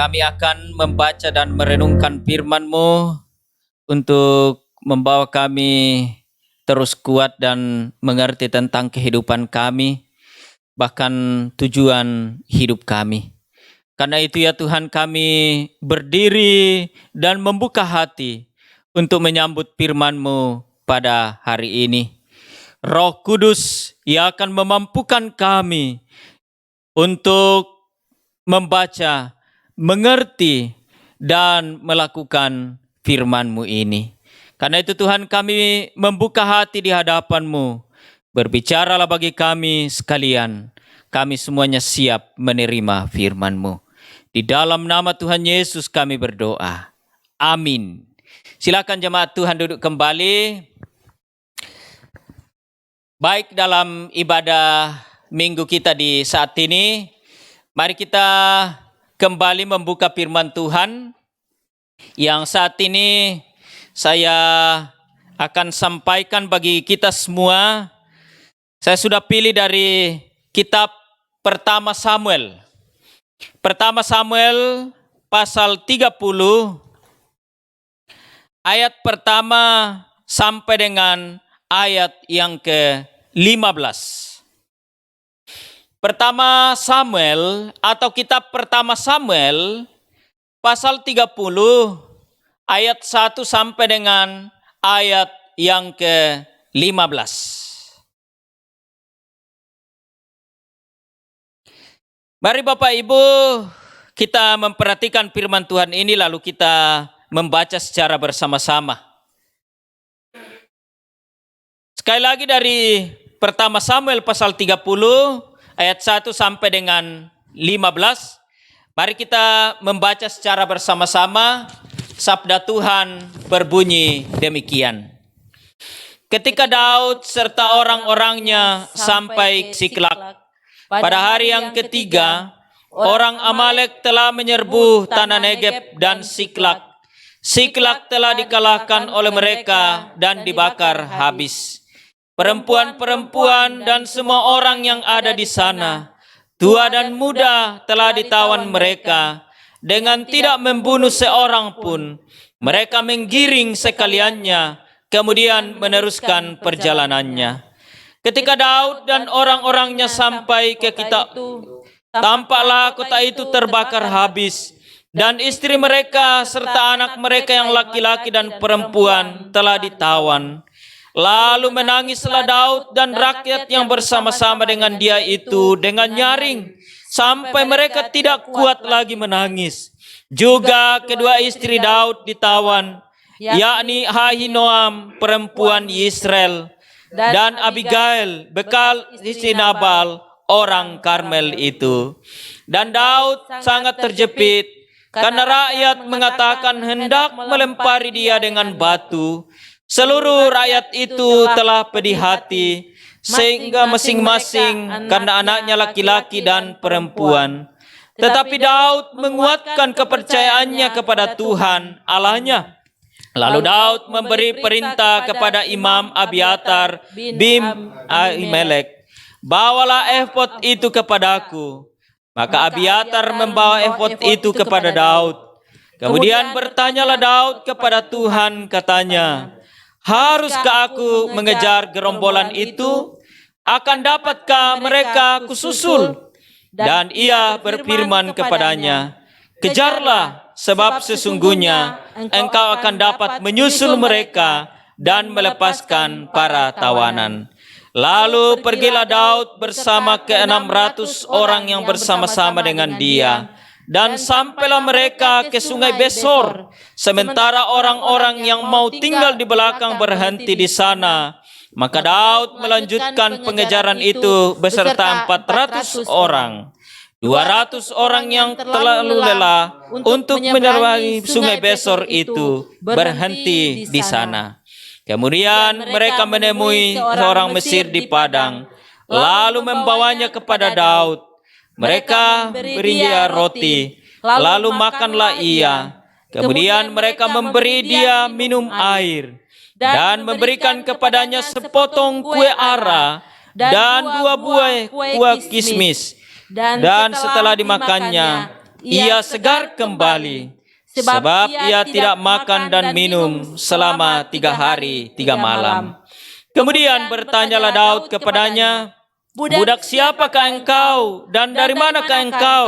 Kami akan membaca dan merenungkan firman-Mu untuk membawa kami terus kuat dan mengerti tentang kehidupan kami, bahkan tujuan hidup kami. Karena itu ya Tuhan, kami berdiri dan membuka hati untuk menyambut firman-Mu pada hari ini. Roh Kudus yang akan memampukan kami untuk membaca, mengerti, dan melakukan firman-Mu ini. Karena itu Tuhan, kami membuka hati di hadapan-Mu. Berbicaralah bagi kami sekalian. Kami semuanya siap menerima firman-Mu. Di dalam nama Tuhan Yesus kami berdoa. Amin. Silakan jemaat Tuhan duduk kembali. Baik, dalam ibadah minggu kita di saat ini, mari kita kembali membuka firman Tuhan yang saat ini saya akan sampaikan bagi kita semua. Saya sudah pilih dari kitab Pertama Samuel. Pertama Samuel pasal 30 ayat pertama sampai dengan ayat yang ke-15. Pertama Samuel atau kitab Pertama Samuel pasal 30 ayat 1 sampai dengan ayat yang ke-15. Mari Bapak Ibu, kita memperhatikan firman Tuhan ini lalu kita membaca secara bersama-sama. Sekali lagi dari Pertama Samuel pasal 30 ayat 1 sampai dengan 15. Mari kita membaca secara bersama-sama. Sabda Tuhan berbunyi demikian. Ketika Daud serta orang-orangnya sampai Siklak, pada hari yang ketiga, orang Amalek telah menyerbu tanah Negeb dan Siklak. Siklak telah dikalahkan oleh mereka dan dibakar habis. Perempuan-perempuan dan semua orang yang ada di sana, tua dan muda, telah ditawan mereka. Dengan tidak membunuh seorang pun, mereka menggiring sekaliannya, kemudian meneruskan perjalanannya. Ketika Daud dan orang-orangnya sampai ke kota, tampaklah kota itu terbakar habis, dan istri mereka serta anak mereka yang laki-laki dan perempuan telah ditawan. Lalu menangislah Daud dan rakyat yang bersama-sama dengan dia itu dengan nyaring, sampai mereka tidak kuat lagi menangis. Juga kedua istri Daud ditawan, yakni Ahinoam perempuan Yisrael, dan Abigail bekal istri Nabal orang Karmel itu. Dan Daud sangat terjepit karena rakyat mengatakan hendak melempari dia dengan batu. Seluruh rakyat itu telah pedih hati, sehingga masing-masing karena anaknya laki-laki dan perempuan. Tetapi Daud menguatkan kepercayaannya kepada Tuhan Allahnya. Lalu Daud memberi perintah kepada Imam Abiatar bin Ahimelek, bawalah efod itu kepadaku. Maka Abiatar membawa efod itu kepada Daud. Kemudian bertanyalah Daud kepada Tuhan, katanya, haruskah aku mengejar gerombolan itu? Akan dapatkah mereka kususul? Dan ia berfirman kepadanya, kejarlah, sebab sesungguhnya engkau akan dapat menyusul mereka dan melepaskan para tawanan. Lalu pergilah Daud bersama ke-600 orang yang bersama-sama dengan dia. Dan sampailah mereka ke sungai Besor, sementara orang-orang yang mau tinggal di belakang berhenti di sana. Maka Daud melanjutkan pengejaran itu beserta 400 orang. 200 orang yang terlalu lelah untuk menyeberangi sungai Besor itu berhenti di sana. Kemudian mereka menemui seorang Mesir di padang, lalu membawanya kepada Daud. Mereka beri dia roti, lalu makanlah ia. Kemudian mereka memberi dia minum air, dan memberikan kepadanya sepotong kue ara dan 2 buah kue kismis. Dan setelah dimakannya, ia segar kembali. Sebab ia tidak makan dan minum selama 3 hari 3 malam. Kemudian bertanyalah Daud kepadanya, "Budak siapakah engkau dan dari manakah engkau?"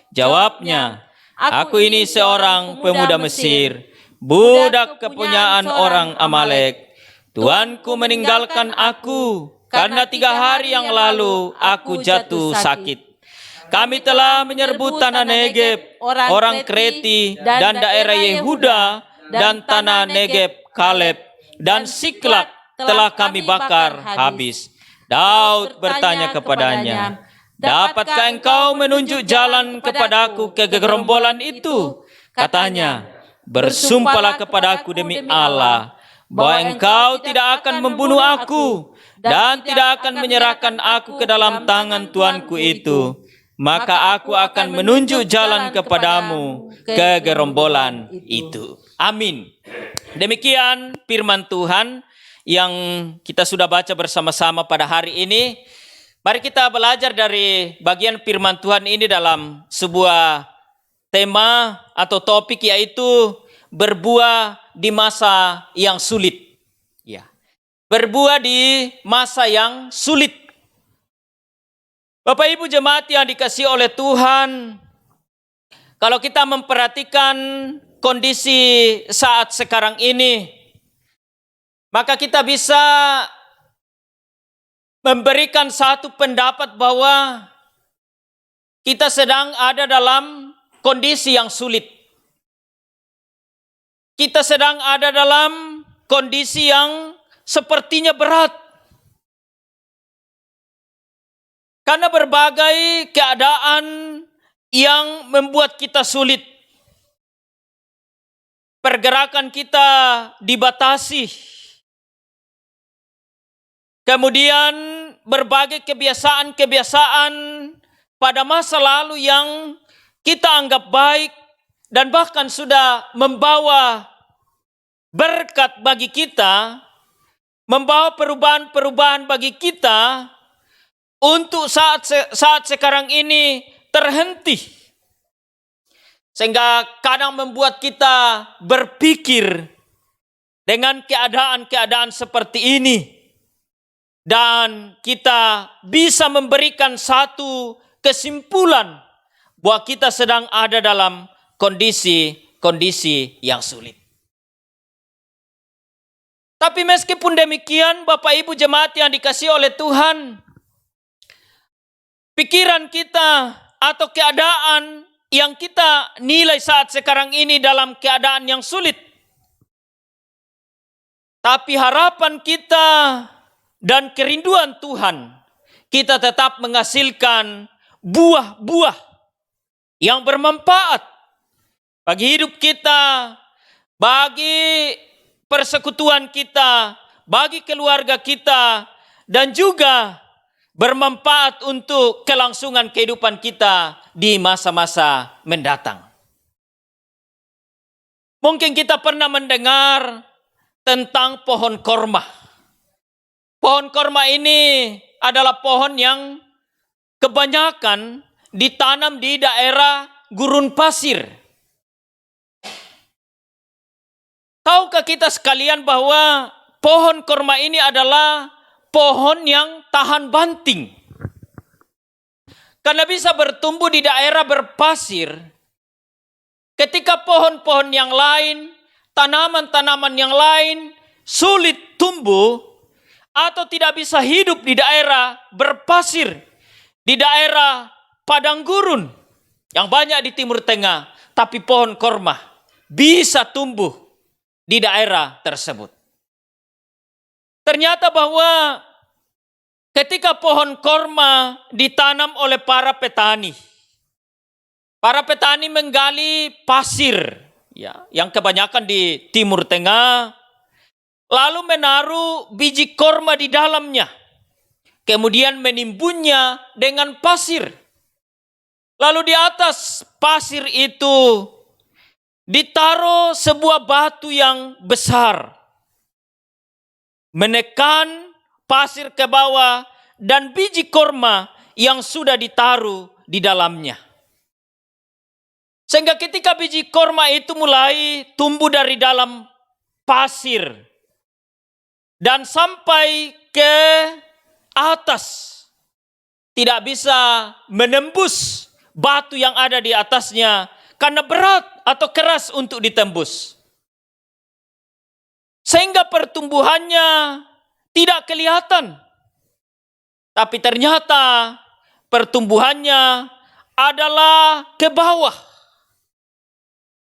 Jawabnya, "Aku ini seorang pemuda Mesir, budak kepunyaan orang Amalek. Tuanku meninggalkan aku karena 3 hari yang lalu aku jatuh sakit. Kami telah menyerbu tanah Negeb, orang Kreti, dan daerah Yehuda, dan tanah Negeb Kaleb, dan Siklak telah kami bakar habis." Daud bertanya kepadanya, "Dapatkah engkau menunjuk jalan kepadaku ke gerombolan itu?" Katanya, "Bersumpahlah kepadaku demi Allah, bahwa engkau tidak akan membunuh aku, dan tidak akan menyerahkan aku ke dalam tangan tuanku itu. Maka aku akan menunjuk jalan kepadamu ke gerombolan itu." Amin. Demikian firman Tuhan yang kita sudah baca bersama-sama pada hari ini. Mari kita belajar dari bagian firman Tuhan ini dalam sebuah tema atau topik, yaitu berbuah di masa yang sulit. Ya. Berbuah di masa yang sulit. Bapak Ibu jemaat yang dikasihi oleh Tuhan, kalau kita memperhatikan kondisi saat sekarang ini, maka kita bisa memberikan satu pendapat bahwa kita sedang ada dalam kondisi yang sulit. Kita sedang ada dalam kondisi yang sepertinya berat. Karena berbagai keadaan yang membuat kita sulit. Pergerakan kita dibatasi. Kemudian berbagai kebiasaan-kebiasaan pada masa lalu yang kita anggap baik dan bahkan sudah membawa berkat bagi kita, membawa perubahan-perubahan bagi kita, untuk saat sekarang ini terhenti. Sehingga kadang membuat kita berpikir dengan keadaan-keadaan seperti ini. Dan kita bisa memberikan satu kesimpulan bahwa kita sedang ada dalam kondisi yang sulit. Tapi meskipun demikian, Bapak Ibu jemaat yang dikasihi oleh Tuhan, pikiran kita atau keadaan yang kita nilai saat sekarang ini dalam keadaan yang sulit. Tapi harapan kita dan kerinduan Tuhan, kita tetap menghasilkan buah-buah yang bermanfaat bagi hidup kita, bagi persekutuan kita, bagi keluarga kita, dan juga bermanfaat untuk kelangsungan kehidupan kita di masa-masa mendatang. Mungkin kita pernah mendengar tentang pohon korma. Pohon korma ini adalah pohon yang kebanyakan ditanam di daerah gurun pasir. Tahukah kita sekalian bahwa pohon korma ini adalah pohon yang tahan banting? Karena bisa bertumbuh di daerah berpasir. Ketika pohon-pohon yang lain, tanaman-tanaman yang lain sulit tumbuh atau tidak bisa hidup di daerah berpasir, di daerah padang gurun yang banyak di Timur Tengah, tapi pohon korma bisa tumbuh di daerah tersebut. Ternyata bahwa ketika pohon korma ditanam oleh para petani menggali pasir, ya, yang kebanyakan di Timur Tengah, lalu menaruh biji korma di dalamnya, kemudian menimbunnya dengan pasir. Lalu di atas pasir itu ditaruh sebuah batu yang besar, menekan pasir ke bawah dan biji korma yang sudah ditaruh di dalamnya. Sehingga ketika biji korma itu mulai tumbuh dari dalam pasir dan sampai ke atas, tidak bisa menembus batu yang ada di atasnya karena berat atau keras untuk ditembus. Sehingga pertumbuhannya tidak kelihatan. Tapi ternyata pertumbuhannya adalah ke bawah.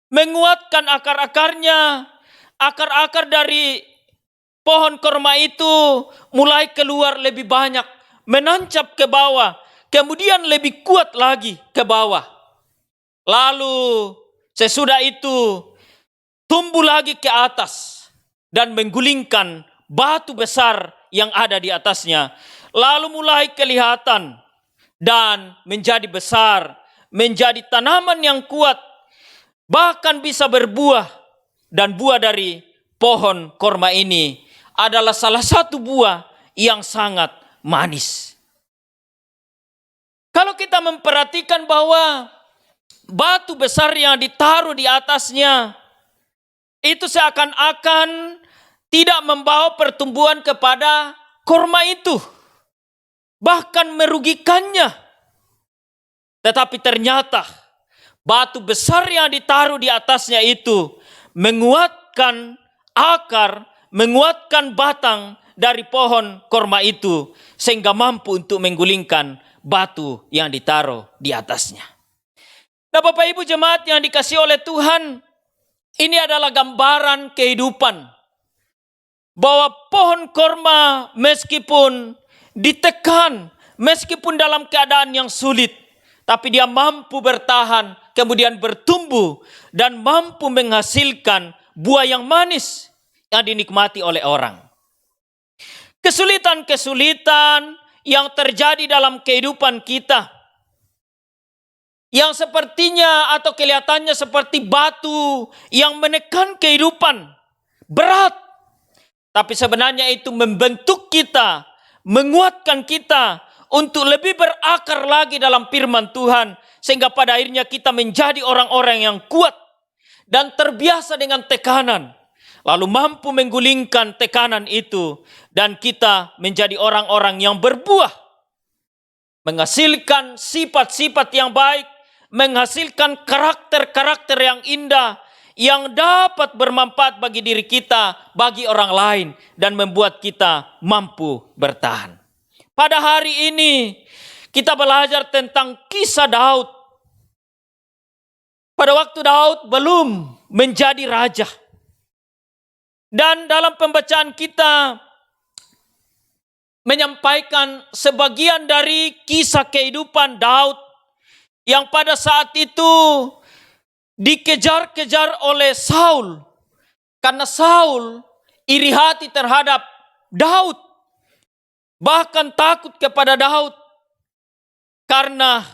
Menguatkan akar-akarnya, akar-akar dari pohon korma itu mulai keluar lebih banyak, menancap ke bawah, kemudian lebih kuat lagi ke bawah. Lalu sesudah itu tumbuh lagi ke atas dan menggulingkan batu besar yang ada di atasnya. Lalu mulai kelihatan dan menjadi besar, menjadi tanaman yang kuat, bahkan bisa berbuah. Dan buah dari pohon korma ini adalah salah satu buah yang sangat manis. Kalau kita memperhatikan bahwa batu besar yang ditaruh di atasnya itu seakan-akan tidak membawa pertumbuhan kepada korma itu, bahkan merugikannya. Tetapi ternyata batu besar yang ditaruh di atasnya itu menguatkan akar, menguatkan batang dari pohon korma itu, sehingga mampu untuk menggulingkan batu yang ditaruh di atasnya. Nah, Bapak Ibu jemaat yang dikasihi oleh Tuhan, ini adalah gambaran kehidupan. Bahwa pohon korma meskipun ditekan, meskipun dalam keadaan yang sulit, tapi dia mampu bertahan, kemudian bertumbuh, dan mampu menghasilkan buah yang manis yang dinikmati oleh orang. Kesulitan-kesulitan yang terjadi dalam kehidupan kita, yang sepertinya atau kelihatannya seperti batu yang menekan kehidupan, berat, tapi sebenarnya itu membentuk kita, menguatkan kita untuk lebih berakar lagi dalam firman Tuhan, sehingga pada akhirnya kita menjadi orang-orang yang kuat dan terbiasa dengan tekanan, lalu mampu menggulingkan tekanan itu, dan kita menjadi orang-orang yang berbuah, menghasilkan sifat-sifat yang baik, menghasilkan karakter-karakter yang indah, yang dapat bermanfaat bagi diri kita, bagi orang lain, dan membuat kita mampu bertahan. Pada hari ini kita belajar tentang kisah Daud. Pada waktu Daud belum menjadi raja. Dan dalam pembacaan kita menyampaikan sebagian dari kisah kehidupan Daud yang pada saat itu dikejar-kejar oleh Saul. Karena Saul iri hati terhadap Daud. Bahkan takut kepada Daud. Karena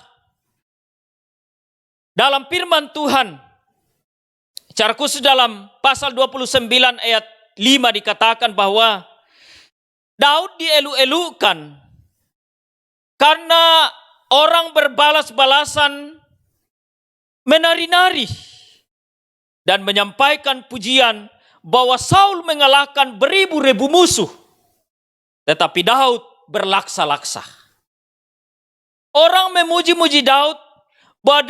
dalam firman Tuhan, secara khusus dalam pasal 29 ayat 5 dikatakan bahwa Daud dielu-elukan karena orang berbalas-balasan menari-nari dan menyampaikan pujian bahwa Saul mengalahkan beribu-ribu musuh, tetapi Daud berlaksa-laksa. Orang memuji-muji Daud bahwa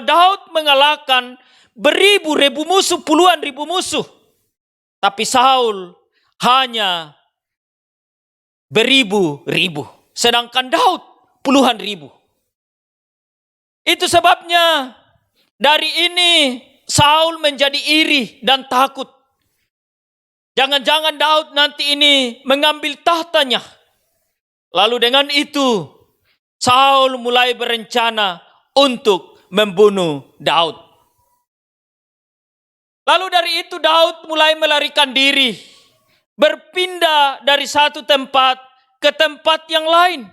Daud mengalahkan beribu-ribu musuh, puluhan ribu musuh. Tapi Saul hanya beribu-ribu, sedangkan Daud puluhan ribu. Itu sebabnya dari ini Saul menjadi iri dan takut. Jangan-jangan Daud nanti ini mengambil tahtanya. Lalu dengan itu Saul mulai berencana untuk membunuh Daud. Lalu dari itu Daud mulai melarikan diri, berpindah dari satu tempat ke tempat yang lain.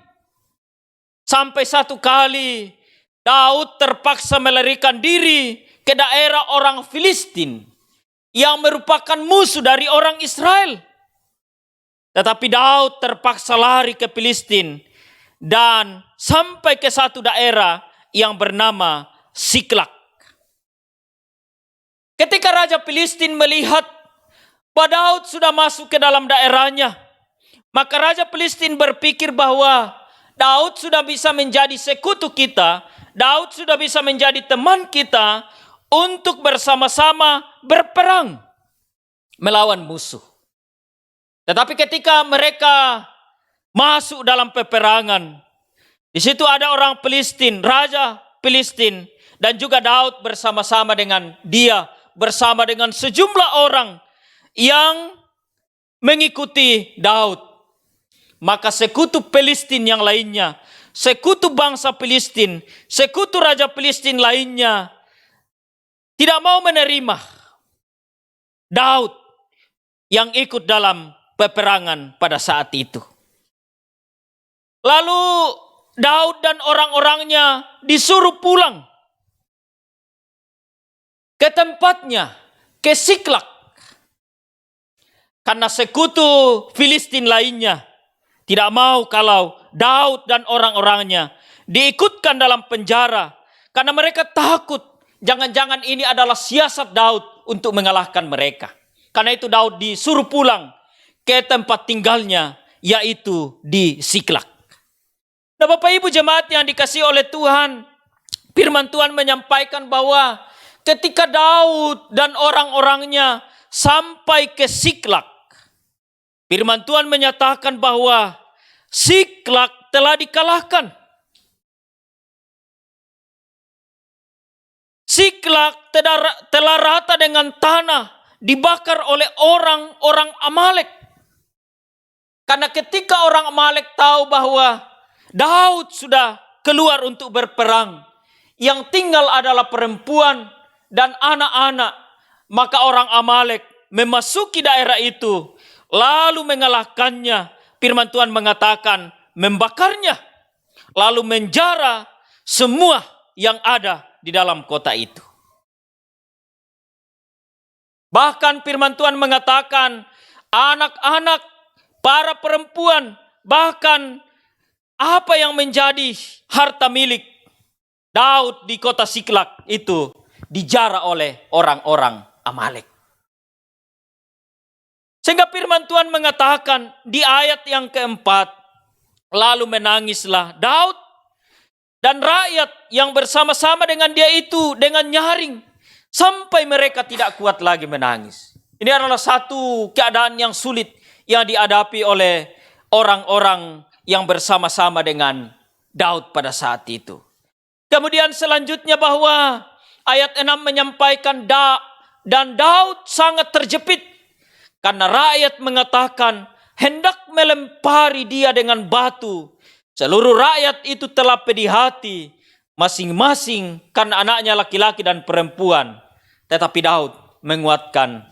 Sampai satu kali Daud terpaksa melarikan diri ke daerah orang Filistin yang merupakan musuh dari orang Israel. Tetapi Daud terpaksa lari ke Filistin dan sampai ke satu daerah yang bernama Siklak. Ketika Raja Filistin melihat bahwa Daud sudah masuk ke dalam daerahnya, maka Raja Filistin berpikir bahwa Daud sudah bisa menjadi sekutu kita, Daud sudah bisa menjadi teman kita untuk bersama-sama berperang melawan musuh. Tetapi ketika mereka masuk dalam peperangan, di situ ada orang Filistin, Raja Filistin, dan juga Daud bersama-sama dengan dia, bersama dengan sejumlah orang yang mengikuti Daud. Maka sekutu Filistin yang lainnya, sekutu bangsa Filistin, sekutu Raja Filistin lainnya tidak mau menerima Daud yang ikut dalam peperangan pada saat itu. Lalu Daud dan orang-orangnya disuruh pulang ke tempatnya, ke Siklak. Karena sekutu Filistin lainnya tidak mau kalau Daud dan orang-orangnya diikutkan dalam penjara. Karena mereka takut, jangan-jangan ini adalah siasat Daud untuk mengalahkan mereka. Karena itu Daud disuruh pulang ke tempat tinggalnya, yaitu di Siklak. Nah, Bapak Ibu jemaat yang dikasihi oleh Tuhan, firman Tuhan menyampaikan bahwa ketika Daud dan orang-orangnya sampai ke Siklak, firman Tuhan menyatakan bahwa Siklak telah dikalahkan. Siklak telah rata dengan tanah, dibakar oleh orang-orang Amalek. Karena ketika orang Amalek tahu bahwa Daud sudah keluar untuk berperang, yang tinggal adalah perempuan dan anak-anak, maka orang Amalek memasuki daerah itu, lalu mengalahkannya. Firman Tuhan mengatakan membakarnya, lalu menjara semua yang ada di dalam kota itu. Bahkan firman Tuhan mengatakan anak-anak, para perempuan, bahkan apa yang menjadi harta milik Daud di kota Siklak itu dijara oleh orang-orang Amalek. Sehingga firman Tuhan mengatakan di ayat yang keempat, lalu menangislah Daud dan rakyat yang bersama-sama dengan dia itu dengan nyaring, sampai mereka tidak kuat lagi menangis. Ini adalah satu keadaan yang sulit yang dihadapi oleh orang-orang yang bersama-sama dengan Daud pada saat itu. Kemudian selanjutnya bahwa ayat 6 menyampaikan dan Daud sangat terjepit karena rakyat mengatakan hendak melempari dia dengan batu. Seluruh rakyat itu telah pedih hati masing-masing karena anaknya laki-laki dan perempuan. Tetapi Daud menguatkan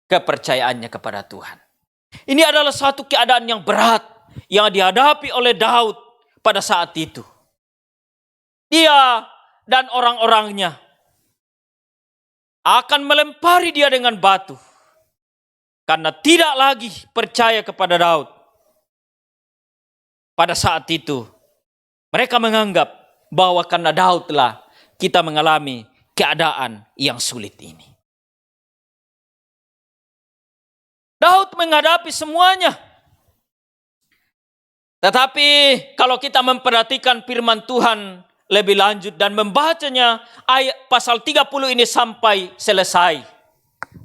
kepercayaannya kepada Tuhan. Ini adalah satu keadaan yang berat yang dihadapi oleh Daud pada saat itu. Dia dan orang-orangnya akan melempari dia dengan batu karena tidak lagi percaya kepada Daud. Pada saat itu mereka menganggap bahwa karena Daudlah kita mengalami keadaan yang sulit ini. Daud menghadapi semuanya. Tetapi kalau kita memperhatikan firman Tuhan lebih lanjut dan membacanya ayat pasal 30 ini sampai selesai,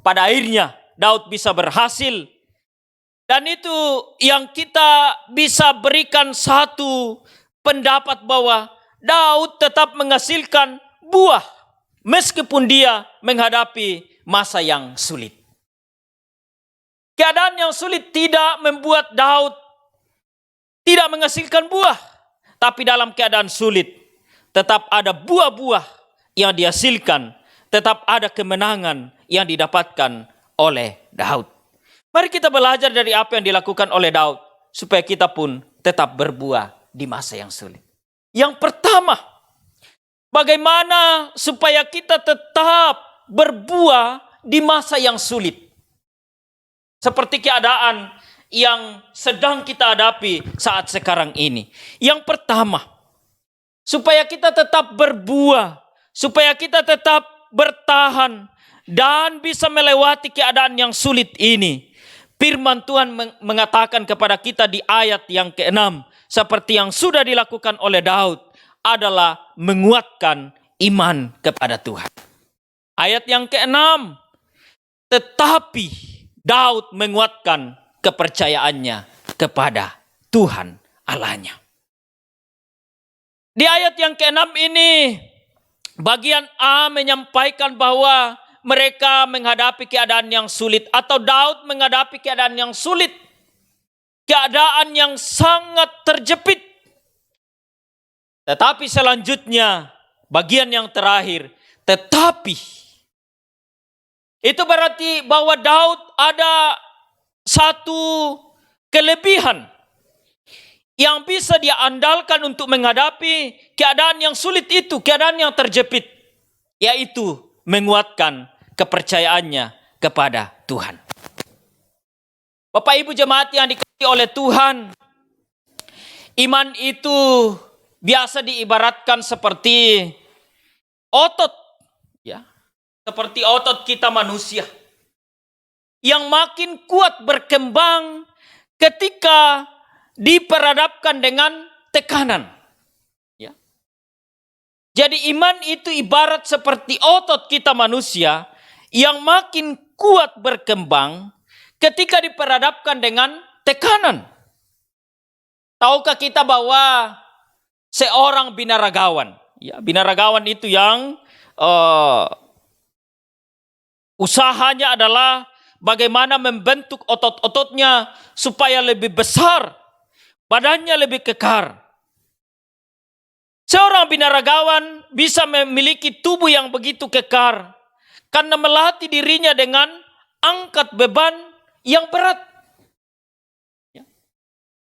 pada akhirnya Daud bisa berhasil. Dan itu yang kita bisa berikan satu pendapat bahwa Daud tetap menghasilkan buah meskipun dia menghadapi masa yang sulit. Keadaan yang sulit tidak membuat Daud tidak menghasilkan buah, tapi dalam keadaan sulit tetap ada buah-buah yang dihasilkan, tetap ada kemenangan yang didapatkan oleh Daud. Mari kita belajar dari apa yang dilakukan oleh Daud supaya kita pun tetap berbuah di masa yang sulit. Yang pertama, bagaimana supaya kita tetap berbuah di masa yang sulit? Seperti keadaan yang sedang kita hadapi saat sekarang ini. Yang pertama, supaya kita tetap berbuah, supaya kita tetap bertahan dan bisa melewati keadaan yang sulit ini. Firman Tuhan mengatakan kepada kita di ayat yang ke-6, seperti yang sudah dilakukan oleh Daud, adalah menguatkan iman kepada Tuhan. Ayat yang ke-6, tetapi Daud menguatkan kepercayaannya kepada Tuhan Allahnya. Di ayat yang ke-6 ini, bagian A menyampaikan bahwa mereka menghadapi keadaan yang sulit, atau Daud menghadapi keadaan yang sulit, keadaan yang sangat terjepit. Tetapi selanjutnya, bagian yang terakhir, tetapi itu berarti bahwa Daud ada satu kelebihan yang bisa dia andalkan untuk menghadapi keadaan yang sulit itu, keadaan yang terjepit, yaitu menguatkan kepercayaannya kepada Tuhan. Bapak Ibu jemaat yang dikasihi oleh Tuhan, iman itu biasa diibaratkan seperti otot, ya, seperti otot kita manusia yang makin kuat berkembang ketika diperhadapkan dengan tekanan. Ya. Jadi iman itu ibarat seperti otot kita manusia yang makin kuat berkembang ketika diperhadapkan dengan tekanan. Tahukah kita bahwa seorang binaragawan, ya, binaragawan itu yang usahanya adalah bagaimana membentuk otot-ototnya supaya lebih besar, badannya lebih kekar. Seorang binaragawan bisa memiliki tubuh yang begitu kekar karena melatih dirinya dengan angkat beban yang berat.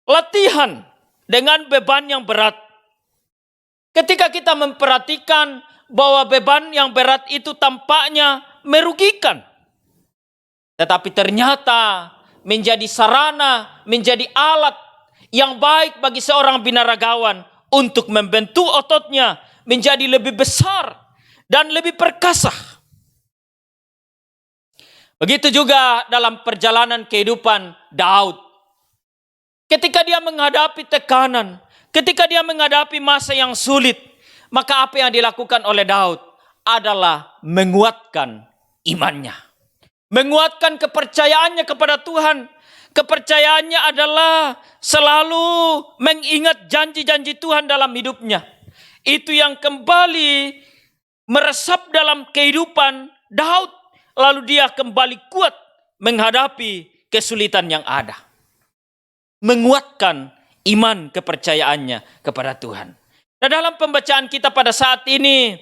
Latihan dengan beban yang berat. Ketika kita memperhatikan bahwa beban yang berat itu tampaknya merugikan, tetapi ternyata menjadi sarana, menjadi alat yang baik bagi seorang binaragawan untuk membentuk ototnya menjadi lebih besar dan lebih perkasa. Begitu juga dalam perjalanan kehidupan Daud. Ketika dia menghadapi tekanan, ketika dia menghadapi masa yang sulit, maka apa yang dilakukan oleh Daud adalah menguatkan imannya. Menguatkan kepercayaannya kepada Tuhan. Kepercayaannya adalah selalu mengingat janji-janji Tuhan dalam hidupnya. Itu yang kembali meresap dalam kehidupan Daud. Lalu dia kembali kuat menghadapi kesulitan yang ada. Menguatkan iman kepercayaannya kepada Tuhan. Nah, dalam pembacaan kita pada saat ini,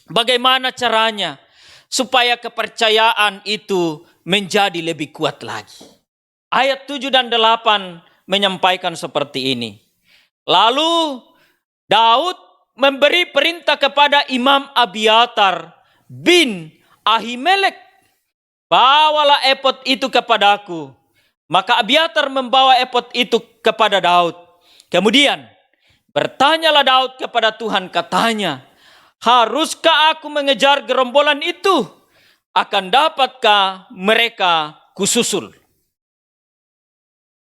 bagaimana caranya supaya kepercayaan itu menjadi lebih kuat lagi? Ayat 7 dan 8 menyampaikan seperti ini. Lalu Daud memberi perintah kepada Imam Abiatar bin Ahimelek, bawalah efod itu kepadaku. Maka Abiatar membawa efod itu kepada Daud. Kemudian bertanyalah Daud kepada Tuhan, katanya, haruskah aku mengejar gerombolan itu? Akan dapatkah mereka kususul?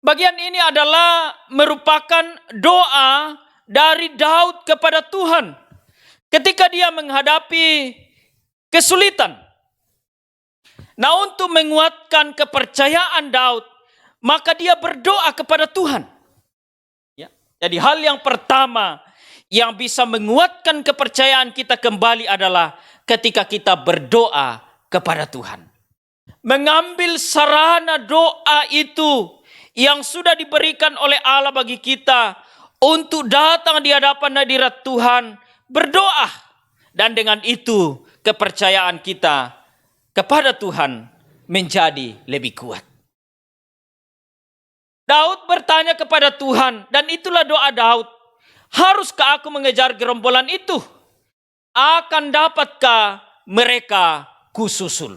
Bagian ini adalah merupakan doa dari Daud kepada Tuhan ketika dia menghadapi kesulitan. Nah, untuk menguatkan kepercayaan Daud, maka dia berdoa kepada Tuhan. Ya. Jadi hal yang pertama yang bisa menguatkan kepercayaan kita kembali adalah ketika kita berdoa kepada Tuhan. Mengambil sarana doa itu yang sudah diberikan oleh Allah bagi kita untuk datang di hadapan hadirat Tuhan, berdoa. Dan dengan itu kepercayaan kita kepada Tuhan menjadi lebih kuat. Daud bertanya kepada Tuhan, dan itulah doa Daud. Haruskah aku mengejar gerombolan itu? Akan dapatkah mereka kususul?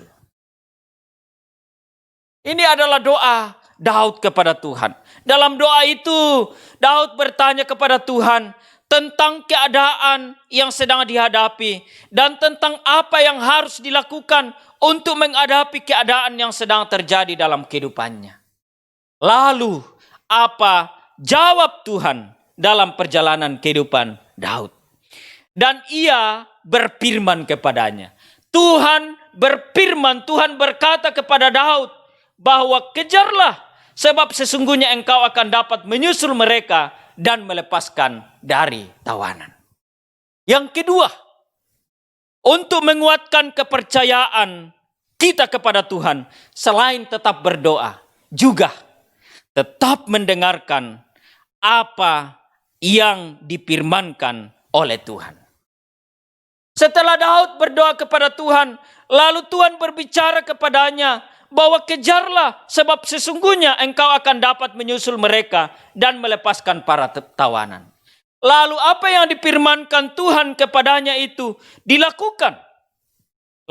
Ini adalah doa Daud kepada Tuhan. Dalam doa itu, Daud bertanya kepada Tuhan, tentang keadaan yang sedang dihadapi, dan tentang apa yang harus dilakukan untuk menghadapi keadaan yang sedang terjadi dalam kehidupannya. Lalu, apa jawab Tuhan dalam perjalanan kehidupan Daud? Dan ia berfirman kepadanya. Tuhan berfirman, Tuhan berkata kepada Daud bahwa kejarlah, sebab sesungguhnya engkau akan dapat menyusul mereka dan melepaskan dari tawanan. Yang kedua, untuk menguatkan kepercayaan kita kepada Tuhan, selain tetap berdoa, juga tetap mendengarkan apa yang difirmankan oleh Tuhan. Setelah Daud berdoa kepada Tuhan, lalu Tuhan berbicara kepadanya bahwa kejarlah, sebab sesungguhnya engkau akan dapat menyusul mereka dan melepaskan para tawanan. Lalu apa yang difirmankan Tuhan kepadanya itu dilakukan.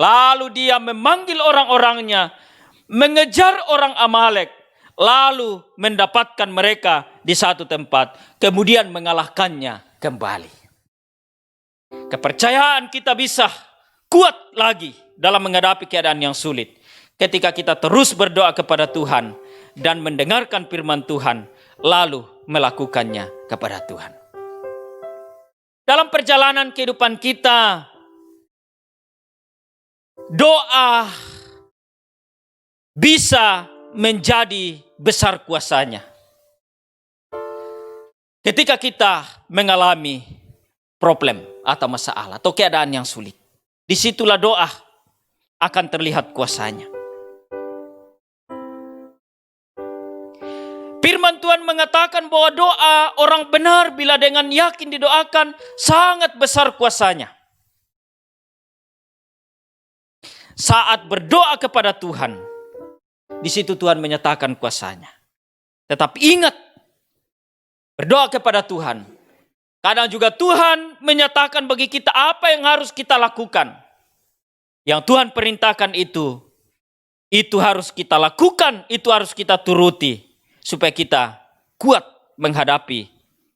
Lalu dia memanggil orang-orangnya, mengejar orang Amalek, lalu mendapatkan mereka di satu tempat, kemudian mengalahkannya kembali. Kepercayaan kita bisa kuat lagi dalam menghadapi keadaan yang sulit ketika kita terus berdoa kepada Tuhan dan mendengarkan firman Tuhan, lalu melakukannya kepada Tuhan. Dalam perjalanan kehidupan kita, doa bisa menjadi besar kuasanya. Ketika kita mengalami problem atau masalah atau keadaan yang sulit, disitulah doa akan terlihat kuasanya. Firman Tuhan mengatakan bahwa doa orang benar bila dengan yakin didoakan sangat besar kuasanya. Saat berdoa kepada Tuhan, di situ Tuhan menyatakan kuasanya. Tetapi ingat, berdoa kepada Tuhan, kadang juga Tuhan menyatakan bagi kita apa yang harus kita lakukan. Yang Tuhan perintahkan itu harus kita lakukan, itu harus kita turuti, supaya kita kuat menghadapi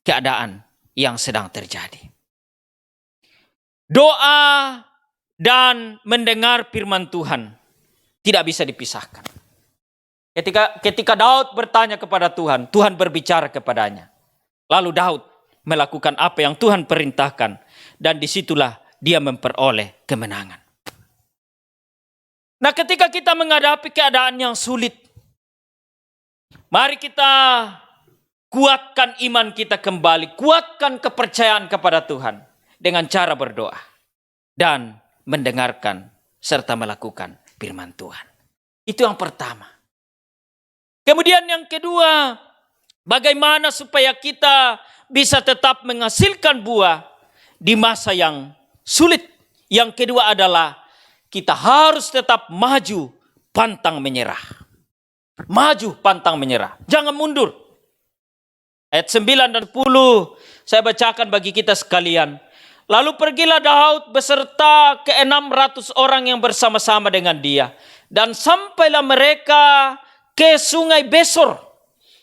keadaan yang sedang terjadi. Doa dan mendengar firman Tuhan tidak bisa dipisahkan. Ketika Daud bertanya kepada Tuhan, Tuhan berbicara kepadanya. Lalu Daud melakukan apa yang Tuhan perintahkan, dan disitulah dia memperoleh kemenangan. Nah, ketika kita menghadapi keadaan yang sulit, mari kita kuatkan iman kita kembali, kuatkan kepercayaan kepada Tuhan dengan cara berdoa dan mendengarkan serta melakukan firman Tuhan. Itu yang pertama. Kemudian yang kedua, bagaimana supaya kita bisa tetap menghasilkan buah di masa yang sulit. Yang kedua adalah kita harus tetap maju, pantang menyerah. Maju, pantang menyerah. Jangan mundur. Ayat 9 dan 10 saya bacakan bagi kita sekalian. Lalu pergilah Daud beserta ke-600 orang yang bersama-sama dengan dia. Dan sampailah mereka ke sungai Besor.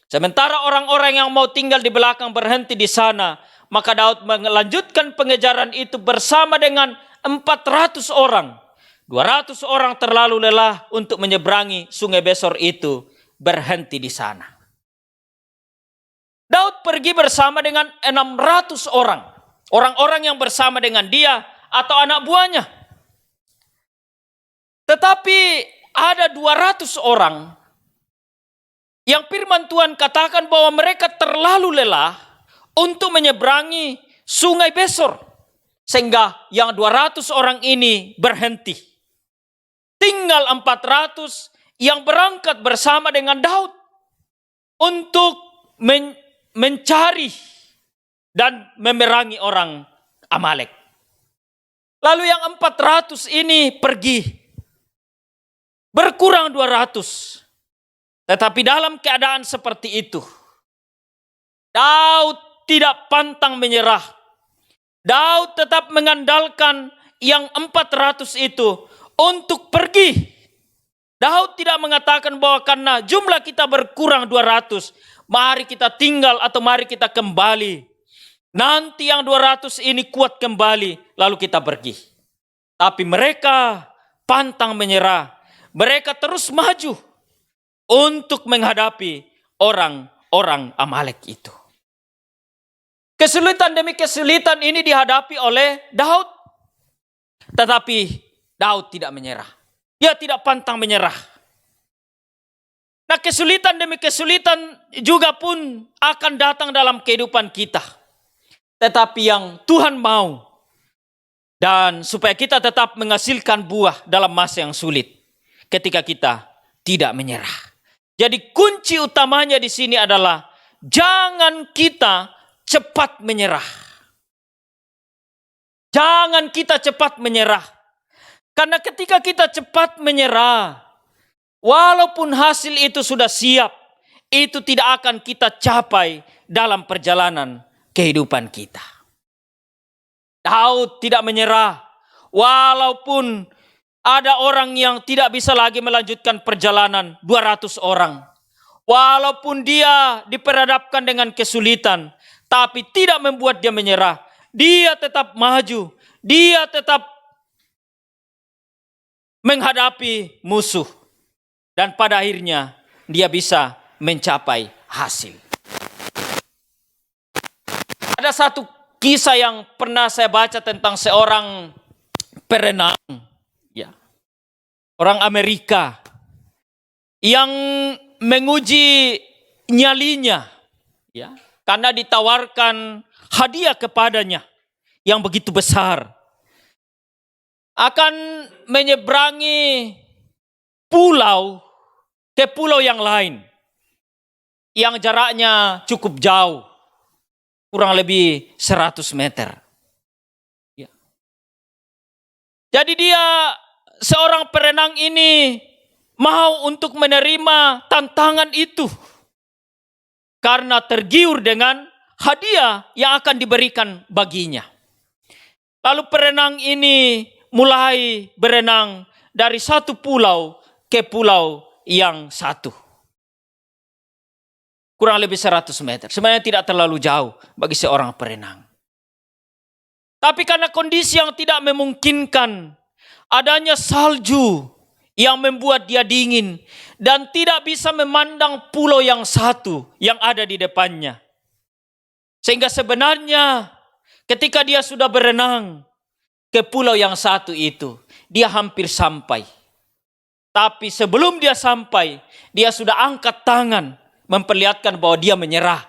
Sementara orang-orang yang mau tinggal di belakang berhenti di sana, maka Daud melanjutkan pengejaran itu bersama dengan 400 orang. 200 orang terlalu lelah untuk menyeberangi sungai Besor itu, berhenti di sana. Daud pergi bersama dengan 600 orang. Orang-orang yang bersama dengan dia atau anak buahnya. Tetapi ada 200 orang yang firman Tuhan katakan bahwa mereka terlalu lelah untuk menyeberangi sungai Besor. Sehingga yang 200 orang ini berhenti. Tinggal 400 yang berangkat bersama dengan Daud untuk mencari dan memerangi orang Amalek. Lalu yang 400 ini pergi. Berkurang 200. Tetapi dalam keadaan seperti itu, Daud tidak pantang menyerah. Daud tetap mengandalkan yang 400 itu untuk pergi. Daud tidak mengatakan bahwa karena jumlah kita berkurang 200, mari kita tinggal atau mari kita kembali. Nanti yang 200 ini kuat kembali, lalu kita pergi. Tapi mereka pantang menyerah. Mereka terus maju untuk menghadapi orang-orang Amalek itu. Kesulitan demi kesulitan ini dihadapi oleh Daud. Tetapi Daud tidak menyerah. Dia tidak pantang menyerah. Nah, kesulitan demi kesulitan juga pun akan datang dalam kehidupan kita. Tetapi yang Tuhan mau, dan supaya kita tetap menghasilkan buah dalam masa yang sulit, ketika kita tidak menyerah. Jadi kunci utamanya di sini adalah jangan kita cepat menyerah. Jangan kita cepat menyerah. Karena ketika kita cepat menyerah, walaupun hasil itu sudah siap, itu tidak akan kita capai dalam perjalanan kehidupan kita. Daud tidak menyerah, walaupun ada orang yang tidak bisa lagi melanjutkan perjalanan, 200 orang. Walaupun dia diperhadapkan dengan kesulitan, tapi tidak membuat dia menyerah. Dia tetap maju, dia tetap menghadapi musuh. Dan pada akhirnya dia bisa mencapai hasil. Ada satu kisah yang pernah saya baca tentang seorang perenang, ya, orang Amerika yang menguji nyalinya, ya, karena ditawarkan hadiah kepadanya yang begitu besar, akan menyeberangi pulau ke pulau yang lain yang jaraknya cukup jauh, kurang lebih 100 meter. Ya. Jadi dia, seorang perenang ini, mau untuk menerima tantangan itu karena tergiur dengan hadiah yang akan diberikan baginya. Lalu perenang ini mulai berenang dari satu pulau ke pulau yang satu. Kurang lebih 100 meter. Sebenarnya tidak terlalu jauh bagi seorang perenang. Tapi karena kondisi yang tidak memungkinkan, adanya salju yang membuat dia dingin dan tidak bisa memandang pulau yang satu yang ada di depannya. Sehingga sebenarnya ketika dia sudah berenang ke pulau yang satu itu, dia hampir sampai. Tapi sebelum dia sampai, dia sudah angkat tangan memperlihatkan bahwa dia menyerah.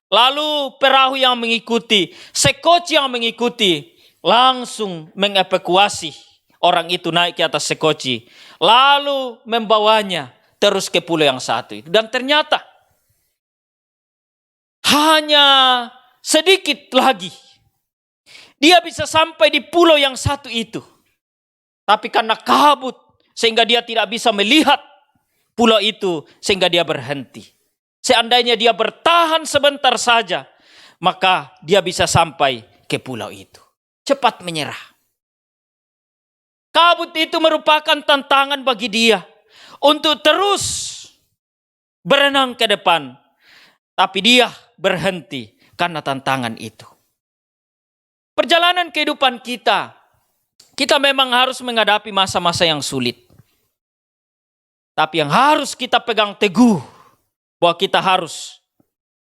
Lalu perahu yang mengikuti, sekoci yang mengikuti, langsung mengevakuasi orang itu naik ke atas sekoci. Lalu membawanya terus ke pulau yang satu itu. Dan ternyata hanya sedikit lagi dia bisa sampai di pulau yang satu itu. Tapi karena kabut, sehingga dia tidak bisa melihat pulau itu, sehingga dia berhenti. Seandainya dia bertahan sebentar saja, maka dia bisa sampai ke pulau itu. Cepat menyerah. Kabut itu merupakan tantangan bagi dia untuk terus berenang ke depan. Tapi dia berhenti karena tantangan itu. Perjalanan kehidupan kita memang harus menghadapi masa-masa yang sulit. Tapi yang harus kita pegang teguh, bahwa kita harus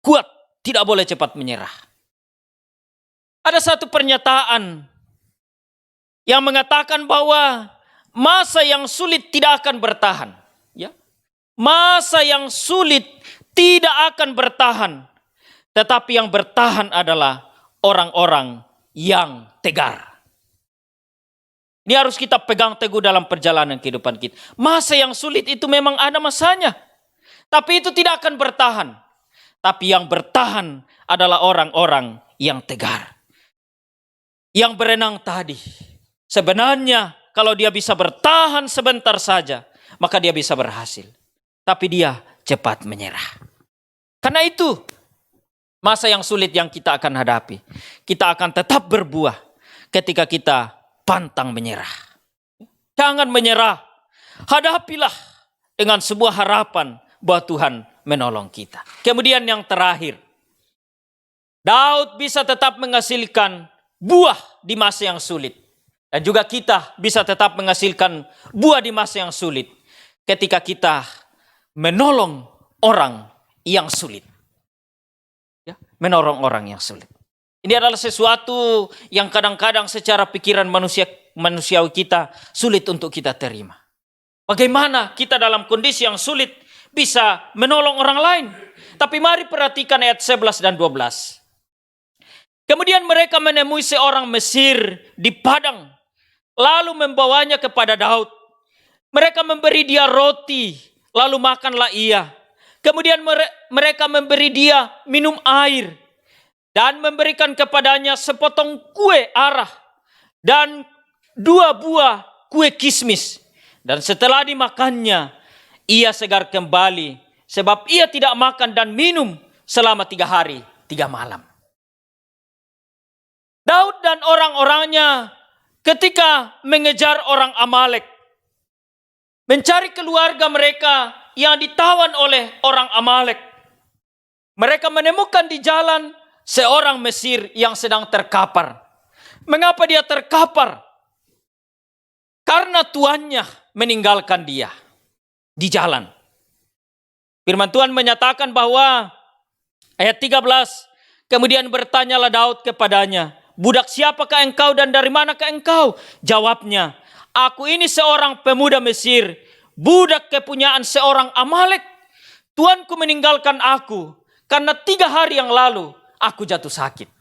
kuat, tidak boleh cepat menyerah. Ada satu pernyataan yang mengatakan bahwa masa yang sulit tidak akan bertahan. Ya. Masa yang sulit tidak akan bertahan. Tetapi yang bertahan adalah orang-orang yang tegar. Ini harus kita pegang teguh dalam perjalanan kehidupan kita. Masa yang sulit itu memang ada masanya. Tapi itu tidak akan bertahan. Tapi yang bertahan adalah orang-orang yang tegar. Yang berenang tadi. Sebenarnya kalau dia bisa bertahan sebentar saja, maka dia bisa berhasil. Tapi dia cepat menyerah. Karena itu masa yang sulit yang kita akan hadapi. Kita akan tetap berbuah ketika kita pantang menyerah. Jangan menyerah. Hadapilah dengan sebuah harapan bahwa Tuhan menolong kita. Kemudian yang terakhir, Daud bisa tetap menghasilkan buah di masa yang sulit. Dan juga kita bisa tetap menghasilkan buah di masa yang sulit ketika kita menolong orang yang sulit. Ya, menolong orang yang sulit. Ini adalah sesuatu yang kadang-kadang secara pikiran manusiawi kita sulit untuk kita terima. Bagaimana kita dalam kondisi yang sulit bisa menolong orang lain? Tapi mari perhatikan ayat 11 dan 12. Kemudian mereka menemui seorang Mesir di padang, lalu membawanya kepada Daud. Mereka memberi dia roti, lalu makanlah ia. Kemudian mereka memberi dia minum air, dan memberikan kepadanya sepotong kue arah, dan 2 buah kue kismis. Dan setelah dimakannya, ia segar kembali, sebab ia tidak makan dan minum selama 3 hari, 3 malam. Daud dan orang-orangnya ketika mengejar orang Amalek, mencari keluarga mereka yang ditawan oleh orang Amalek. Mereka menemukan di jalan seorang Mesir yang sedang terkapar. Mengapa dia terkapar? Karena tuannya meninggalkan dia di jalan. Firman Tuhan menyatakan bahwa ayat 13, kemudian bertanyalah Daud kepadanya, "Budak siapakah engkau dan dari manakah engkau?" Jawabnya, "Aku ini seorang pemuda Mesir, budak kepunyaan seorang Amalek. Tuanku meninggalkan aku karena 3 hari yang lalu aku jatuh sakit."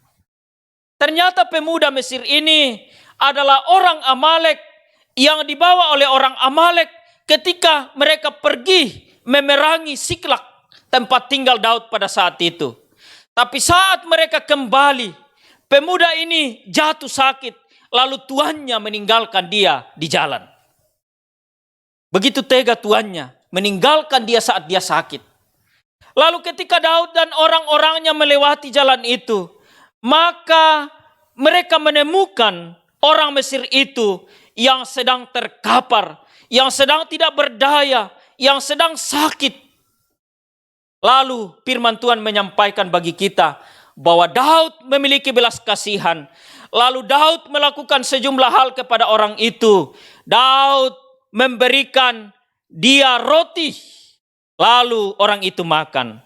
Ternyata pemuda Mesir ini adalah orang Amalek yang dibawa oleh orang Amalek ketika mereka pergi memerangi Siklak, tempat tinggal Daud pada saat itu. Tapi saat mereka kembali, pemuda ini jatuh sakit, lalu tuannya meninggalkan dia di jalan. Begitu tega tuannya, meninggalkan dia saat dia sakit. Lalu ketika Daud dan orang-orangnya melewati jalan itu, maka mereka menemukan orang Mesir itu yang sedang terkapar, yang sedang tidak berdaya, yang sedang sakit. Lalu firman Tuhan menyampaikan bagi kita bahwa Daud memiliki belas kasihan. Lalu Daud melakukan sejumlah hal kepada orang itu. Daud memberikan dia roti, lalu orang itu makan.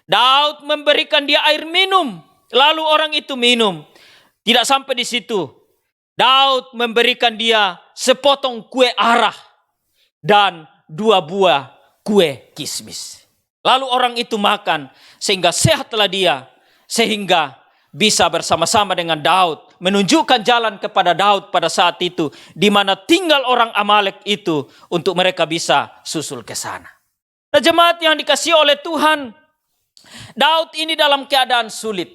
Daud memberikan dia air minum, lalu orang itu minum. Tidak sampai di situ, Daud memberikan dia sepotong kue arah dan 2 buah kue kismis. Lalu orang itu makan sehingga sehatlah dia, sehingga bisa bersama-sama dengan Daud menunjukkan jalan kepada Daud pada saat itu di mana tinggal orang Amalek itu untuk mereka bisa susul ke sana. Nah, jemaat yang dikasihi oleh Tuhan, Daud ini dalam keadaan sulit.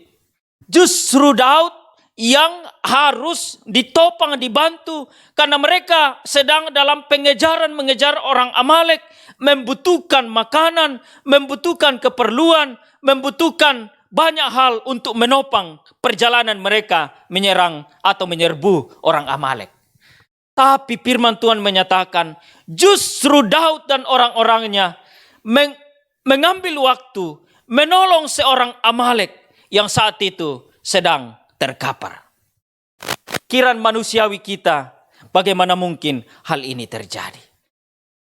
Justru Daud yang harus ditopang, dibantu, karena mereka sedang dalam pengejaran mengejar orang Amalek, membutuhkan makanan, membutuhkan keperluan, membutuhkan banyak hal untuk menopang perjalanan mereka menyerang atau menyerbu orang Amalek. Tapi firman Tuhan menyatakan justru Daud dan orang-orangnya mengambil waktu menolong seorang Amalek yang saat itu sedang terkapar. Pikiran manusiawi kita, bagaimana mungkin hal ini terjadi?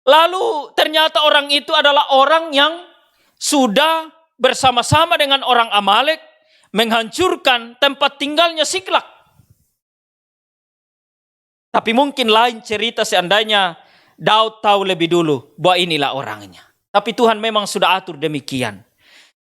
Lalu ternyata orang itu adalah orang yang sudah bersama-sama dengan orang Amalek menghancurkan tempat tinggalnya Siklak. Tapi mungkin lain cerita seandainya Daud tahu lebih dulu bahwa inilah orangnya. Tapi Tuhan memang sudah atur demikian.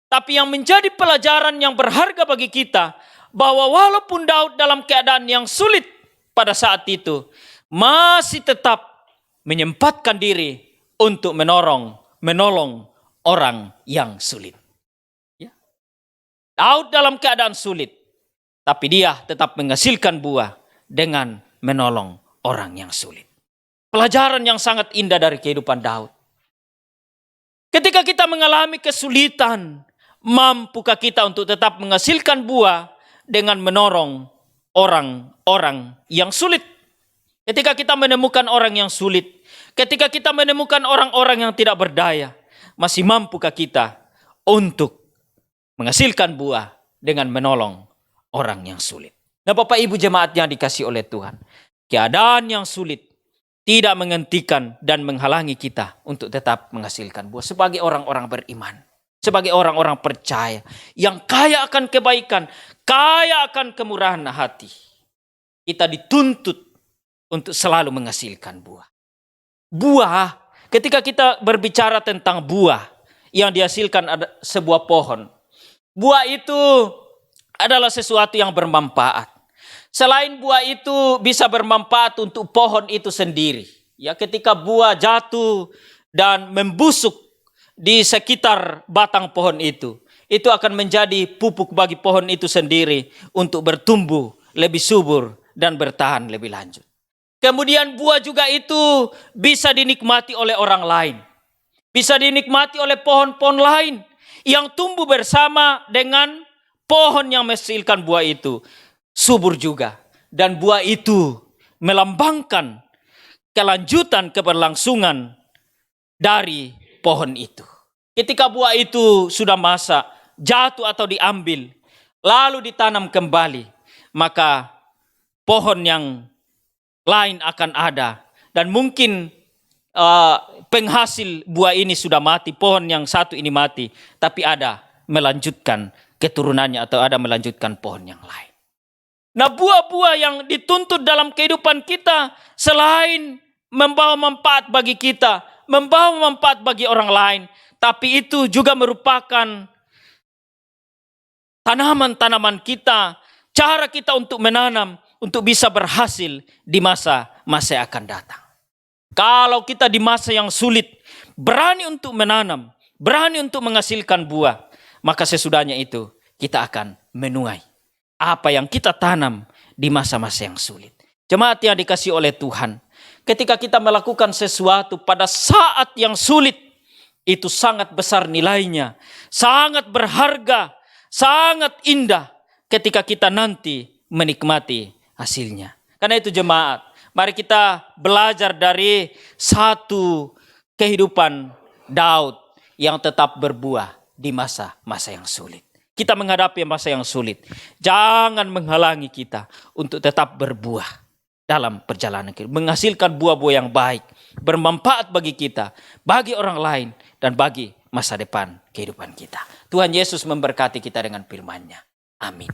Tapi yang menjadi pelajaran yang berharga bagi kita, bahwa walaupun Daud dalam keadaan yang sulit pada saat itu, masih tetap menyempatkan diri untuk menolong orang yang sulit. Ya. Daud dalam keadaan sulit, tapi dia tetap menghasilkan buah dengan menolong orang yang sulit. Pelajaran yang sangat indah dari kehidupan Daud. Ketika kita mengalami kesulitan, mampukah kita untuk tetap menghasilkan buah dengan menolong orang-orang yang sulit? Ketika kita menemukan orang yang sulit, ketika kita menemukan orang-orang yang tidak berdaya, masih mampukah kita untuk menghasilkan buah dengan menolong orang yang sulit. Nah, Bapak Ibu jemaat yang dikasihi oleh Tuhan, keadaan yang sulit tidak menghentikan dan menghalangi kita untuk tetap menghasilkan buah sebagai orang-orang beriman, sebagai orang-orang percaya yang kaya akan kebaikan, kaya akan kemurahan hati. Kita dituntut untuk selalu menghasilkan buah. Buah, ketika kita berbicara tentang buah yang dihasilkan ada sebuah pohon. Buah itu adalah sesuatu yang bermanfaat. Selain buah itu bisa bermanfaat untuk pohon itu sendiri. Ya, ketika buah jatuh dan membusuk di sekitar batang pohon itu akan menjadi pupuk bagi pohon itu sendiri untuk bertumbuh lebih subur dan bertahan lebih lanjut. Kemudian buah juga itu bisa dinikmati oleh orang lain. Bisa dinikmati oleh pohon-pohon lain yang tumbuh bersama dengan pohon yang menghasilkan buah itu. Subur juga. Dan buah itu melambangkan kelanjutan keberlangsungan dari pohon itu. Ketika buah itu sudah masak, jatuh atau diambil, lalu ditanam kembali, maka pohon yang lain akan ada. Dan mungkin penghasil buah ini sudah mati, pohon yang satu ini mati, tapi ada melanjutkan keturunannya atau ada melanjutkan pohon yang lain. Nah, buah-buah yang dituntut dalam kehidupan kita selain membawa manfaat bagi kita, membawa manfaat bagi orang lain, tapi itu juga merupakan tanaman-tanaman kita, cara kita untuk menanam, untuk bisa berhasil di masa-masa yang akan datang. Kalau kita di masa yang sulit, berani untuk menanam, berani untuk menghasilkan buah, maka sesudahnya itu kita akan menuai apa yang kita tanam di masa-masa yang sulit. Jemaat yang dikasihi oleh Tuhan, ketika kita melakukan sesuatu pada saat yang sulit, itu sangat besar nilainya, sangat berharga, sangat indah ketika kita nanti menikmati hasilnya. Karena itu jemaat, mari kita belajar dari satu kehidupan Daud yang tetap berbuah di masa-masa yang sulit. Kita menghadapi masa yang sulit, jangan menghalangi kita untuk tetap berbuah dalam perjalanan kita, menghasilkan buah-buah yang baik, bermanfaat bagi kita, bagi orang lain, dan bagi masa depan kehidupan kita. Tuhan Yesus memberkati kita dengan firman-Nya. Amin.